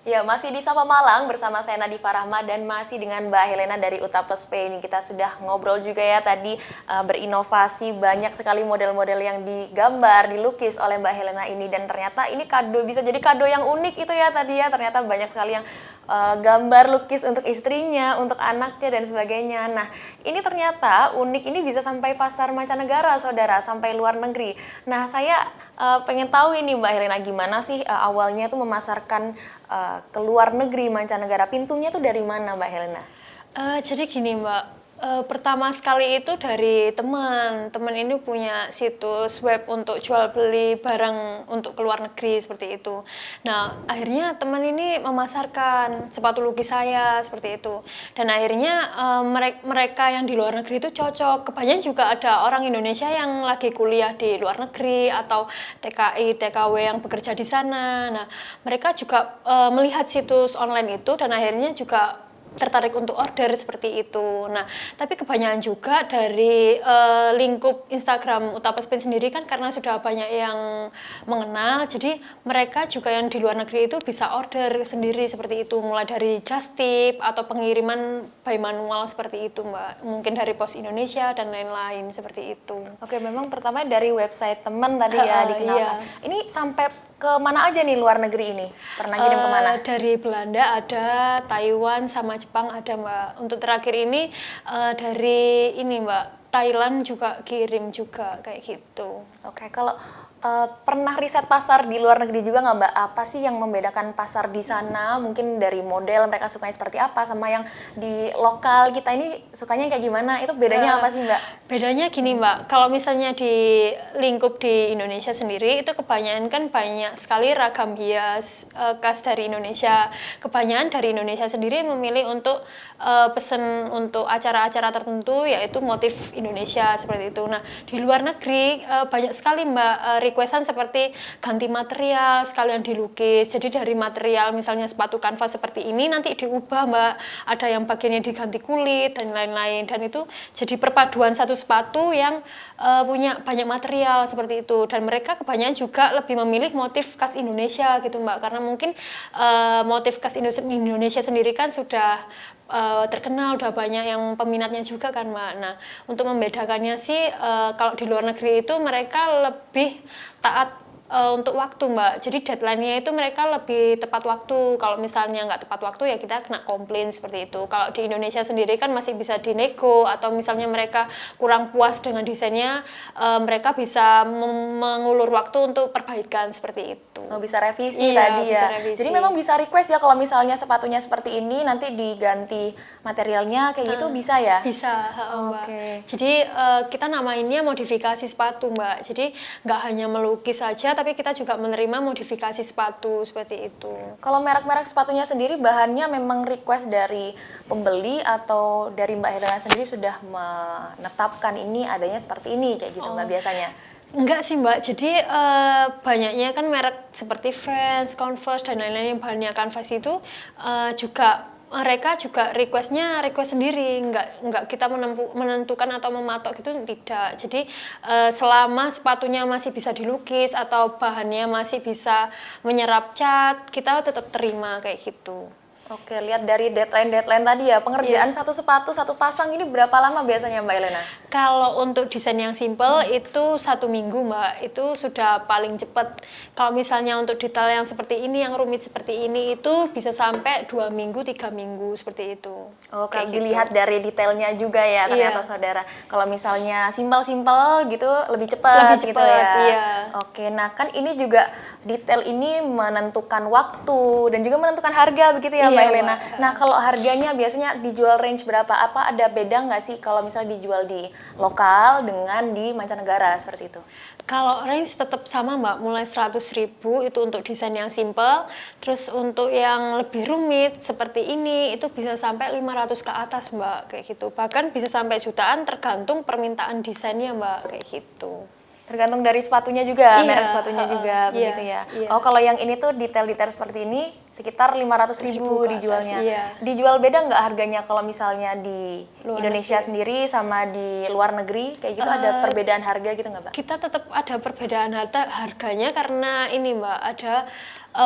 Ya, masih di Sapa Malang bersama saya Nadifa Rahma dan masih dengan Mbak Helena dari Utapes Pay. Ini kita sudah ngobrol juga ya tadi, berinovasi banyak sekali model-model yang digambar, dilukis oleh Mbak Helena ini, dan ternyata ini kado, bisa jadi kado yang unik itu ya tadi ya. Ternyata banyak sekali yang gambar lukis untuk istrinya, untuk anaknya dan sebagainya. Nah, ini ternyata unik, ini bisa sampai pasar mancanegara, saudara, sampai luar negeri. Nah, saya pengen tahu ini Mbak Helena, gimana sih awalnya tuh memasarkan ke luar negeri, mancanegara, pintunya tuh dari mana Mbak Helena? Jadi gini Mbak, pertama sekali itu dari teman ini punya situs web untuk jual beli barang untuk ke luar negeri seperti itu. Nah akhirnya teman ini memasarkan sepatu lukis saya seperti itu, dan akhirnya mereka yang di luar negeri itu cocok. Kebanyakan juga ada orang Indonesia yang lagi kuliah di luar negeri atau TKI, TKW yang bekerja di sana. Nah mereka juga melihat situs online itu dan akhirnya juga tertarik untuk order seperti itu. Nah, tapi kebanyakan juga dari lingkup Instagram Utapes Pay sendiri kan karena sudah banyak yang mengenal, jadi mereka juga yang di luar negeri itu bisa order sendiri seperti itu, mulai dari just tip atau pengiriman by manual seperti itu, Mbak. Mungkin dari Pos Indonesia dan lain-lain seperti itu. Oke, memang pertama dari website teman tadi ya dikenalkan. Iya. Ini sampai ke mana aja nih luar negeri ini? Pernah kirim kemana? Dari Belanda ada, Taiwan sama Jepang ada Mbak. Untuk terakhir ini dari ini Mbak, Thailand juga kirim juga kayak gitu. Oke, kalau pernah riset pasar di luar negeri juga nggak Mbak? Apa sih yang membedakan pasar di sana? Mungkin dari model mereka sukanya seperti apa sama yang di lokal kita ini sukanya kayak gimana? Itu bedanya apa sih Mbak? Bedanya gini Mbak, kalau misalnya di lingkup di Indonesia sendiri itu kebanyakan kan banyak sekali ragam hias khas dari Indonesia. Kebanyakan dari Indonesia sendiri memilih untuk pesen untuk acara-acara tertentu yaitu motif Indonesia seperti itu. Nah di luar negeri banyak sekali Mbak requestan seperti ganti material sekalian dilukis. Jadi dari material misalnya sepatu kanvas seperti ini nanti diubah Mbak, ada yang bagiannya diganti kulit dan lain-lain, dan itu jadi perpaduan satu sepatu yang punya banyak material seperti itu. Dan mereka kebanyakan juga lebih memilih motif khas Indonesia gitu Mbak, karena mungkin motif khas Indonesia sendiri kan sudah terkenal, udah banyak yang peminatnya juga kan Mbak. Nah untuk membedakannya sih kalau di luar negeri itu mereka lebih taat untuk waktu Mbak, jadi deadline-nya itu mereka lebih tepat waktu. Kalau misalnya nggak tepat waktu ya kita kena komplain seperti itu. Kalau di Indonesia sendiri kan masih bisa dinego, atau misalnya mereka kurang puas dengan desainnya, mereka bisa mengulur waktu untuk perbaikan seperti itu. Oh, bisa revisi Iya, tadi bisa ya. revisi. Jadi memang bisa request ya kalau misalnya sepatunya seperti ini nanti diganti materialnya kayak gitu bisa ya? Bisa, Mbak. Oke. Jadi kita namainnya modifikasi sepatu Mbak. Jadi nggak hanya melukis saja, tapi kita juga menerima modifikasi sepatu seperti itu. Kalau merek-merek sepatunya sendiri bahannya memang request dari pembeli atau dari Mbak Helena sendiri sudah menetapkan ini adanya seperti ini kayak gitu Mbak biasanya? Enggak sih Mbak, jadi banyaknya kan merek seperti Vans, Converse dan lain-lain yang bahannya kanvas itu juga mereka juga request sendiri, nggak kita menentukan atau mematok gitu, tidak. Jadi selama sepatunya masih bisa dilukis atau bahannya masih bisa menyerap cat, kita tetap terima kayak gitu. Oke, lihat dari deadline tadi ya, pengerjaan satu sepatu, satu pasang ini berapa lama biasanya Mbak Helena? Kalau untuk desain yang simple itu 1 minggu Mbak, itu sudah paling cepat. Kalau misalnya untuk detail yang seperti ini, yang rumit seperti ini, itu bisa sampai 2 minggu, 3 minggu seperti itu. Oh, kayak gitu. dilihat dari detailnya juga ya ternyata saudara. Kalau misalnya simpel-simpel gitu lebih cepat gitu ya. Iya. Oke, nah kan ini juga detail ini menentukan waktu dan juga menentukan harga begitu ya Mbak Helena. Nah kalau harganya biasanya dijual range berapa? Apa ada beda nggak sih kalau misalnya dijual di lokal dengan di mancanegara seperti itu? Kalau range tetap sama Mbak, mulai 100.000 itu untuk desain yang simple, terus untuk yang lebih rumit seperti ini itu bisa sampai 500 ke atas Mbak, kayak gitu. Bahkan bisa sampai jutaan tergantung permintaan desainnya Mbak, kayak gitu. Tergantung dari sepatunya juga, Iya, merek sepatunya juga begitu ya. iya. Oh kalau yang ini tuh detail-detail seperti ini sekitar 500.000 ke atas, dijualnya. iya. Dijual beda nggak harganya kalau misalnya di Luar Indonesia sendiri sama di luar negeri kayak gitu, ada perbedaan harga gitu nggak Mbak? Kita tetap ada perbedaan harganya karena ini Mbak, ada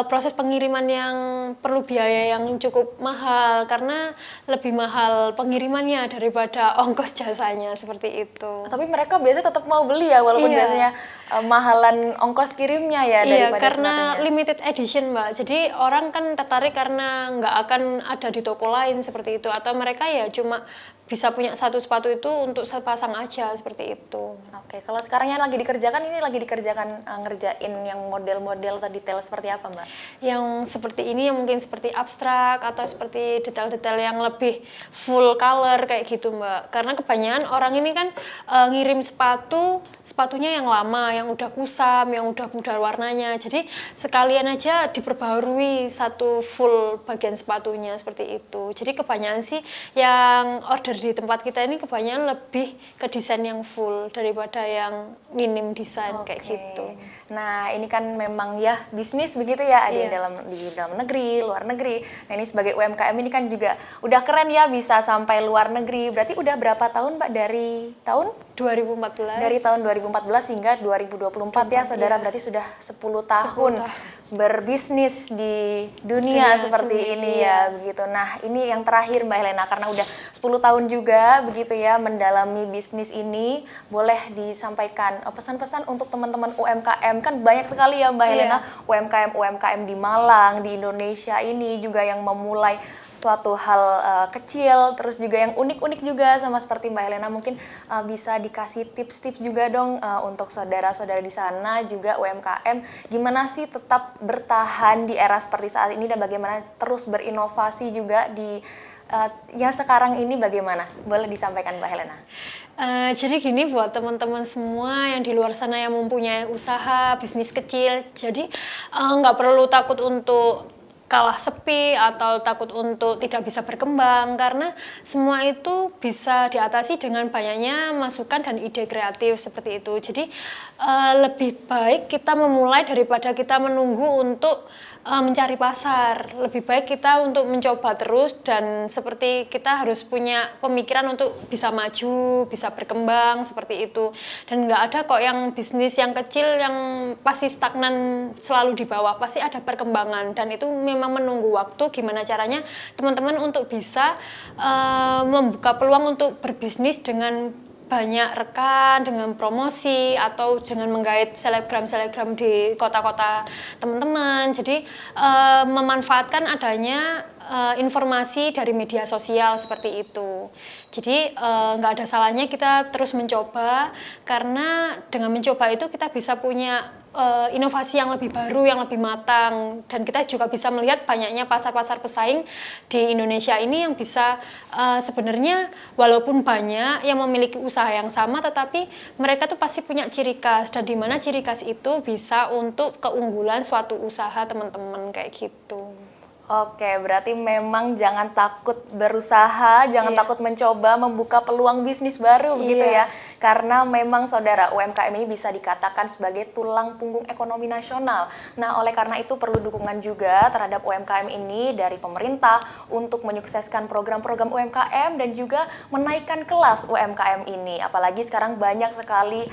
proses pengiriman yang perlu biaya yang cukup mahal, karena lebih mahal pengirimannya daripada ongkos jasanya, seperti itu. Tapi mereka biasanya tetap mau beli ya, walaupun Iya. biasanya mahalan ongkos kirimnya ya Iya, daripada karena sepatunya. limited edition, Mbak. Jadi orang kan tertarik karena nggak akan ada di toko lain seperti itu. Atau mereka ya cuma bisa punya satu sepatu itu untuk sepasang aja, seperti itu. Oke, kalau sekarang yang lagi dikerjakan, ini lagi dikerjakan ngerjain yang model-model atau detail seperti apa, Mbak? Yang seperti ini yang mungkin seperti abstrak atau seperti detail-detail yang lebih full color kayak gitu, Mbak. Karena kebanyakan orang ini kan ngirim sepatunya yang lama, yang udah kusam, yang udah pudar warnanya. Jadi sekalian aja diperbaharui satu full bagian sepatunya seperti itu. Jadi kebanyakan sih yang order di tempat kita ini kebanyakan lebih ke desain yang full daripada yang minim desain kayak Oke. gitu. Nah, ini kan memang ya bisnis begitu ya, ada yang Iya. di dalam negeri, luar negeri. Nah, ini sebagai UMKM ini kan juga udah keren ya bisa sampai luar negeri. Berarti udah berapa tahun, Mbak? Dari tahun 2014. Dari tahun 2014 hingga 2024 ya, Saudara, iya. berarti sudah 10 tahun 10 tahun. berbisnis di dunia Dunia seperti seni, ini iya. ya, begitu. Nah, ini yang terakhir Mbak Helena, karena udah 10 tahun juga begitu ya mendalami bisnis ini, boleh disampaikan pesan-pesan untuk teman-teman UMKM, kan banyak sekali ya Mbak Iya. Helena, UMKM di Malang, di Indonesia ini juga yang memulai suatu hal kecil, terus juga yang unik-unik juga sama seperti Mbak Helena. Mungkin bisa dikasih tips-tips juga dong untuk saudara-saudara di sana juga UMKM, gimana sih tetap bertahan di era seperti saat ini dan bagaimana terus berinovasi juga di yang sekarang ini, bagaimana? Boleh disampaikan Mbak Helena? Jadi gini, buat teman-teman semua yang di luar sana yang mempunyai usaha bisnis kecil, jadi nggak perlu takut untuk kalah sepi atau takut untuk tidak bisa berkembang, karena semua itu bisa diatasi dengan banyaknya masukan dan ide kreatif seperti itu. Jadi lebih baik kita memulai daripada kita menunggu untuk mencari pasar. Lebih baik kita untuk mencoba terus, dan seperti kita harus punya pemikiran untuk bisa maju, bisa berkembang seperti itu. Dan nggak ada kok yang bisnis yang kecil yang pasti stagnan selalu di bawah, pasti ada perkembangan, dan itu memang menunggu waktu. Gimana caranya teman-teman untuk bisa membuka peluang untuk berbisnis dengan banyak rekan, dengan promosi, atau dengan menggait selebgram-selebgram di kota-kota teman-teman. Jadi memanfaatkan adanya informasi dari media sosial seperti itu. Jadi nggak ada salahnya kita terus mencoba, karena dengan mencoba itu kita bisa punya inovasi yang lebih baru, yang lebih matang, dan kita juga bisa melihat banyaknya pasar-pasar pesaing di Indonesia ini yang bisa sebenarnya walaupun banyak yang memiliki usaha yang sama, tetapi mereka tuh pasti punya ciri khas, dan di mana ciri khas itu bisa untuk keunggulan suatu usaha teman-teman kayak gitu. Oke, berarti memang jangan takut berusaha, jangan Iya. takut mencoba membuka peluang bisnis baru begitu ya. Iya. Karena memang saudara, UMKM ini bisa dikatakan sebagai tulang punggung ekonomi nasional. Nah, oleh karena itu perlu dukungan juga terhadap UMKM ini dari pemerintah untuk menyukseskan program-program UMKM dan juga menaikkan kelas UMKM ini. Apalagi sekarang banyak sekali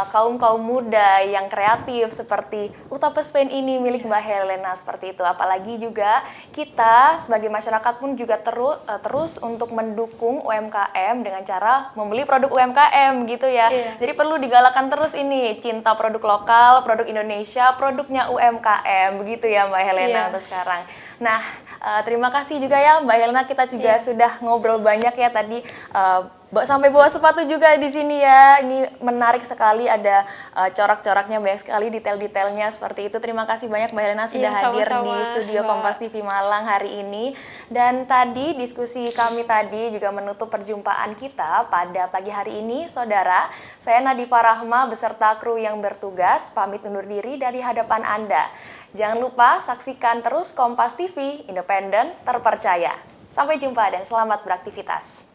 kaum-kaum muda yang kreatif seperti Utapespain ini milik Mbak Helena seperti itu. Apalagi juga kita sebagai masyarakat pun juga terus untuk mendukung UMKM dengan cara membeli produk UMKM gitu ya. Iya. Jadi perlu digalakan terus ini, cinta produk lokal, produk Indonesia, produknya UMKM begitu ya Mbak Helena Iya. untuk sekarang. Nah, terima kasih juga ya Mbak Helena, kita juga sudah ngobrol banyak ya tadi, sampai bawa sepatu juga di sini ya. Ini menarik sekali, ada corak-coraknya banyak sekali, detail-detailnya seperti itu. Terima kasih banyak Mbak Helena sudah Iya, hadir di sama-sama, studio Mbak. Kompas TV Malang hari ini. Dan tadi diskusi kami tadi juga menutup perjumpaan kita pada pagi hari ini, saudara. Saya Nadifa Rahma beserta kru yang bertugas pamit undur diri dari hadapan Anda. Jangan lupa saksikan terus Kompas TV, independen, terpercaya. Sampai jumpa dan selamat beraktivitas.